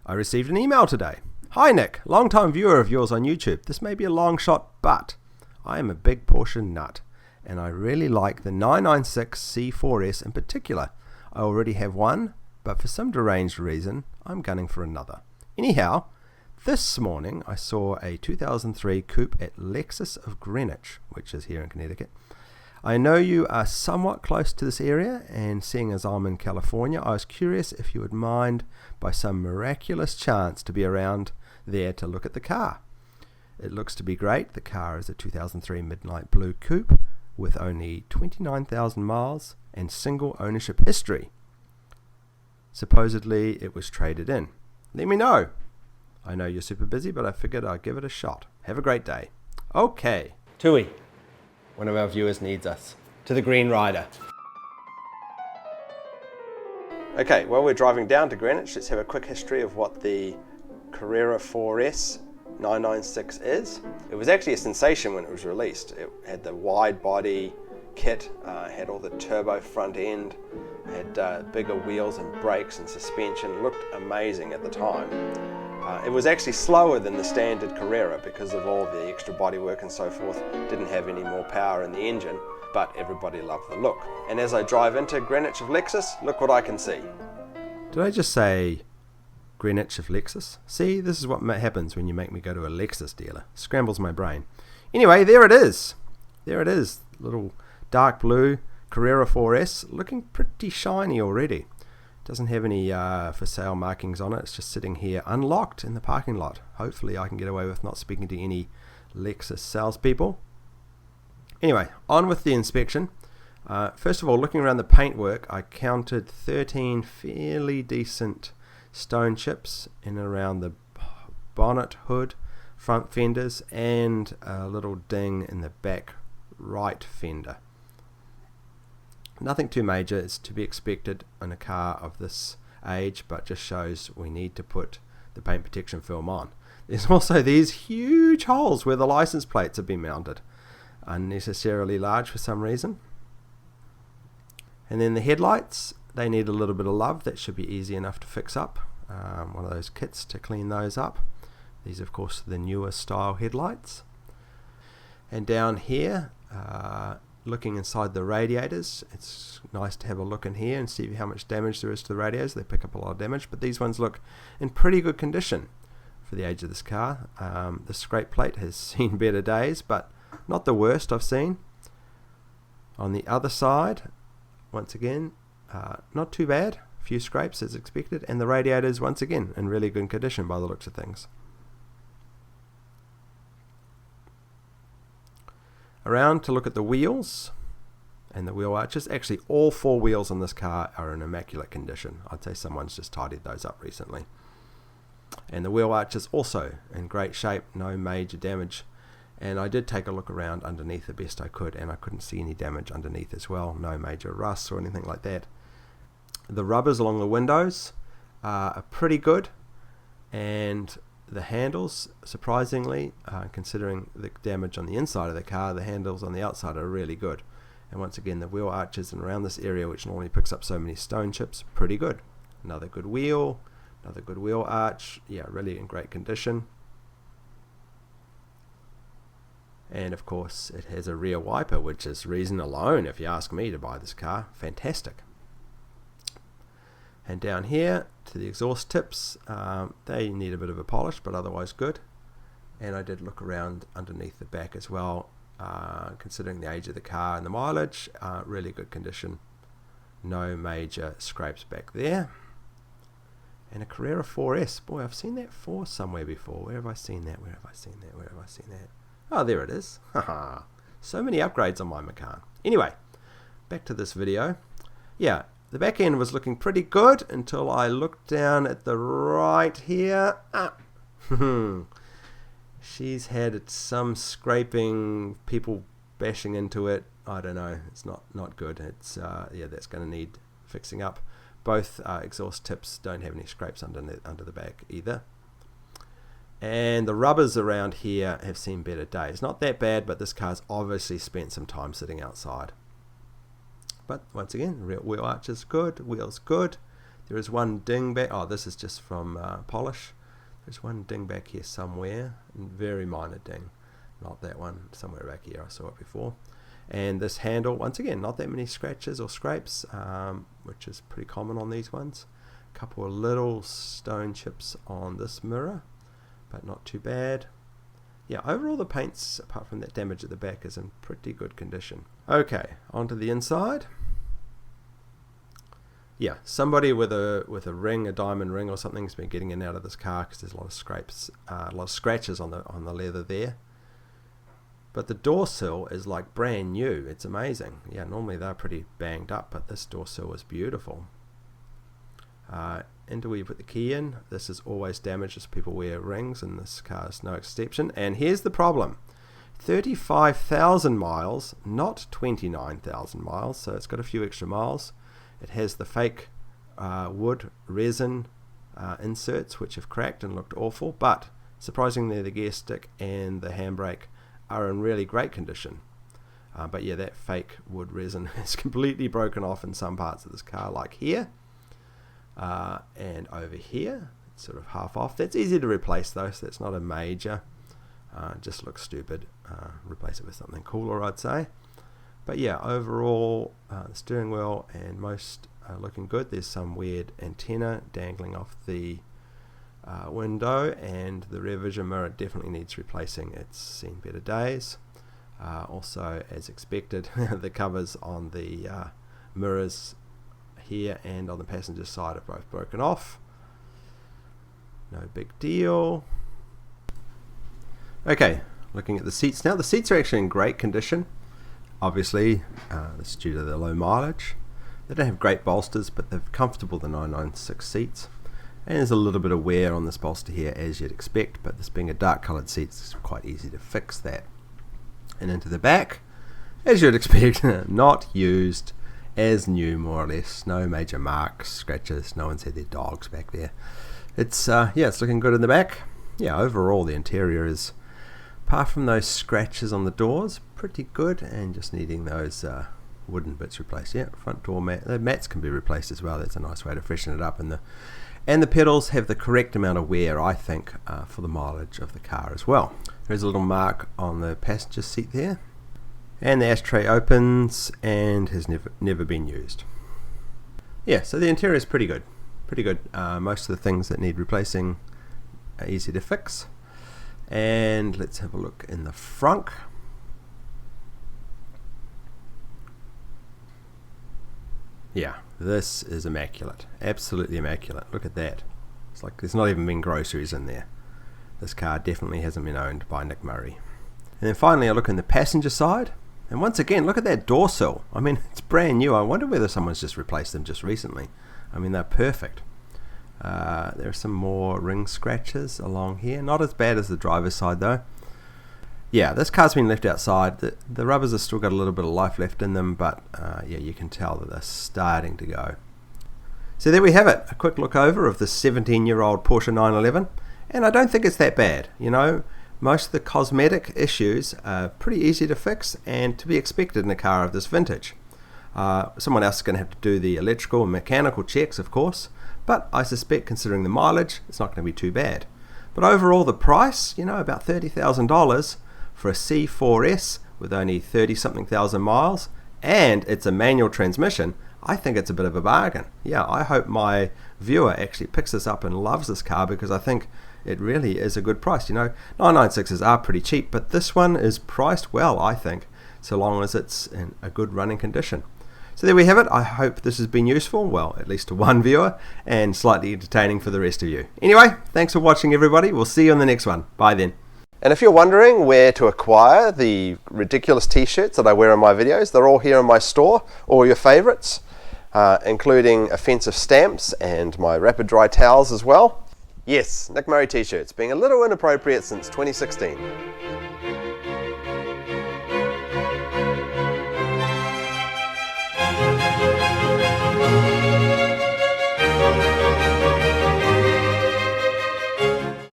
I received an email today. Hi Nick, long-time viewer of yours on YouTube. This may be a long shot, but I am a big Porsche nut, and I really like the 996 C4S in particular. I already have one, but for some deranged reason, I'm gunning for another. Anyhow, this morning I saw a 2003 coupe at Lexus of Greenwich, which is here in Connecticut. I know you are somewhat close to this area, and seeing as I'm in California, I was curious if you would mind, by some miraculous chance, to be around there to look at the car. It looks to be great. The car is a 2003 Midnight Blue coupe with only 29,000 miles and single ownership history. Supposedly it was traded in. Let me know. I know you're super busy, but I figured I'd give it a shot. Have a great day. Okay. Tui. One of our viewers needs us. To the Green Rider. Okay, well, we're driving down to Greenwich. Let's have a quick history of what the Carrera 4S 996 is. It was actually a sensation when it was released. It had the wide body kit, had all the turbo front end, had bigger wheels and brakes and suspension. It looked amazing at the time. It was actually slower than the standard Carrera because of all the extra bodywork and so forth. Didn't have any more power in the engine, but everybody loved the look. And as I drive into Greenwich of Lexus, look what I can see. Did I just say Greenwich of Lexus? See, this is what happens when you make me go to a Lexus dealer. Scrambles my brain. Anyway, there it is. There it is. Little dark blue Carrera 4S, looking pretty shiny already. Doesn't have any for sale markings on it. It's just sitting here unlocked in the parking lot. Hopefully I can get away with not speaking to any Lexus salespeople. Anyway, on with the inspection. First of all, looking around the paintwork, I counted 13 fairly decent stone chips in and around the bonnet, hood, front fenders, and a little ding in the back right fender. Nothing too major. It's to be expected in a car of this age, but just shows we need to put the paint protection film on. There's also these huge holes where the license plates have been mounted, unnecessarily large for some reason. And then the headlights, they need a little bit of love. That should be easy enough to fix up. One of those kits to clean those up. These, of course, are the newer style headlights. And down here, looking inside the radiators, it's nice to have a look in here and see how much damage there is to the radiators. They pick up a lot of damage, but these ones look in pretty good condition for the age of this car. The scrape plate has seen better days, but not the worst I've seen. On the other side, once again, not too bad. A few scrapes as expected, and the radiators once again in really good condition by the looks of things. Around to look at the wheels and the wheel arches. Actually, all four wheels on this car are in immaculate condition. I'd say someone's just tidied those up recently. And the wheel arches also in great shape, no major damage. And I did take a look around underneath the best I could, and I couldn't see any damage underneath as well. No major rust or anything like that. The rubbers along the windows are pretty good, and the handles, surprisingly, considering the damage on the inside of the car, the handles on the outside are really good. And once again, the wheel arches and around this area, which normally picks up so many stone chips, pretty good. Another good wheel arch, yeah, really in great condition. And of course, it has a rear wiper, which is reason alone, if you ask me, to buy this car. Fantastic. And down here to the exhaust tips, they need a bit of a polish, but otherwise good. And I did look around underneath the back as well, considering the age of the car and the mileage, really good condition. No major scrapes back there. And a Carrera 4S. Boy, I've seen that 4 somewhere before. Where have I seen that? Where have I seen that? Where have I seen that? Oh, there it is. Haha. So many upgrades on my Macan. Anyway, back to this video. Yeah. The back end was looking pretty good until I looked down at the right here. She's had some scraping, people bashing into it. I don't know. It's not good. It's yeah, that's going to need fixing up. Both exhaust tips don't have any scrapes under the back either. And the rubbers around here have seen better days. Not that bad, but this car's obviously spent some time sitting outside. But once again, rear wheel arch is good, wheels good. There is one ding back. Oh, this is just from polish. There's one ding back here somewhere. Very minor ding. Not that one. Somewhere back here. I saw it before. And this handle, once again, not that many scratches or scrapes, which is pretty common on these ones. A couple of little stone chips on this mirror, but not too bad. Yeah, overall the paint's, apart from that damage at the back, is in pretty good condition. Okay, onto the inside. Yeah, somebody with a ring, a diamond ring or something, has been getting in and out of this car because there's a lot of scrapes, a lot of scratches on the leather there. But the door sill is like brand new. It's amazing. Yeah, normally they're pretty banged up, but this door sill is beautiful. Into where you put the key in. This is always damaged as people wear rings, and this car is no exception. And here's the problem. 35,000 miles, not 29,000 miles, so it's got a few extra miles. It has the fake wood resin inserts, which have cracked and looked awful, but surprisingly the gear stick and the handbrake are in really great condition. But yeah, that fake wood resin is completely broken off in some parts of this car, like here and over here. It's sort of half off. That's easy to replace though, so that's not a major. Just looks stupid. Replace it with something cooler, I'd say. But yeah, overall, the steering wheel and most are looking good. There's some weird antenna dangling off the window, and the rear vision mirror definitely needs replacing. It's seen better days. Also, as expected, the covers on the mirrors here and on the passenger side are both broken off. No big deal. Okay, looking at the seats now. The seats are actually in great condition. Obviously, this is due to the low mileage. They don't have great bolsters, but they're comfortable, the 996 seats. And there's a little bit of wear on this bolster here, as you'd expect, but this being a dark coloured seat, it's quite easy to fix that. And into the back, as you'd expect, not used, as new more or less. No major marks, scratches, no one's had their dogs back there. It's yeah, it's looking good in the back. Yeah, overall the interior is, apart from those scratches on the doors, pretty good, and just needing those wooden bits replaced. Yeah, front door mat, the mats can be replaced as well. That's a nice way to freshen it up, and the pedals have the correct amount of wear, I think, for the mileage of the car as well. There's a little mark on the passenger seat there, and the ashtray opens and has never been used. Yeah, so the interior is pretty good. Most of the things that need replacing are easy to fix. And let's have a look in the front. Yeah, this is immaculate. Absolutely immaculate. Look at that. It's like there's not even been groceries in there. This car definitely hasn't been owned by Nick Murray. And then finally I look in the passenger side. And once again, look at that door sill. I mean, it's brand new. I wonder whether someone's just replaced them just recently. I mean, they're perfect. There are some more ring scratches along here. Not as bad as the driver's side though. Yeah, this car's been left outside. The rubbers have still got a little bit of life left in them, but yeah, you can tell that they're starting to go. So there we have it. A quick look over of the 17-year-old Porsche 911. And I don't think it's that bad. You know, most of the cosmetic issues are pretty easy to fix and to be expected in a car of this vintage. Someone else is going to have to do the electrical and mechanical checks, of course, but I suspect, considering the mileage, it's not going to be too bad. But overall, the price, you know, about $30,000 for a C4S with only 30-something thousand miles, and it's a manual transmission, I think it's a bit of a bargain. Yeah, I hope my viewer actually picks this up and loves this car, because I think it really is a good price. You know, 996s are pretty cheap, but this one is priced well, I think, so long as it's in a good running condition. So there we have it. I hope this has been useful, well, at least to one viewer, and slightly entertaining for the rest of you. Anyway, thanks for watching, everybody. We'll see you on the next one. Bye then. And if you're wondering where to acquire the ridiculous t-shirts that I wear in my videos, they're all here in my store, all your favorites, including offensive stamps and my rapid dry towels as well. Yes, Nick Murray t-shirts, being a little inappropriate since 2016.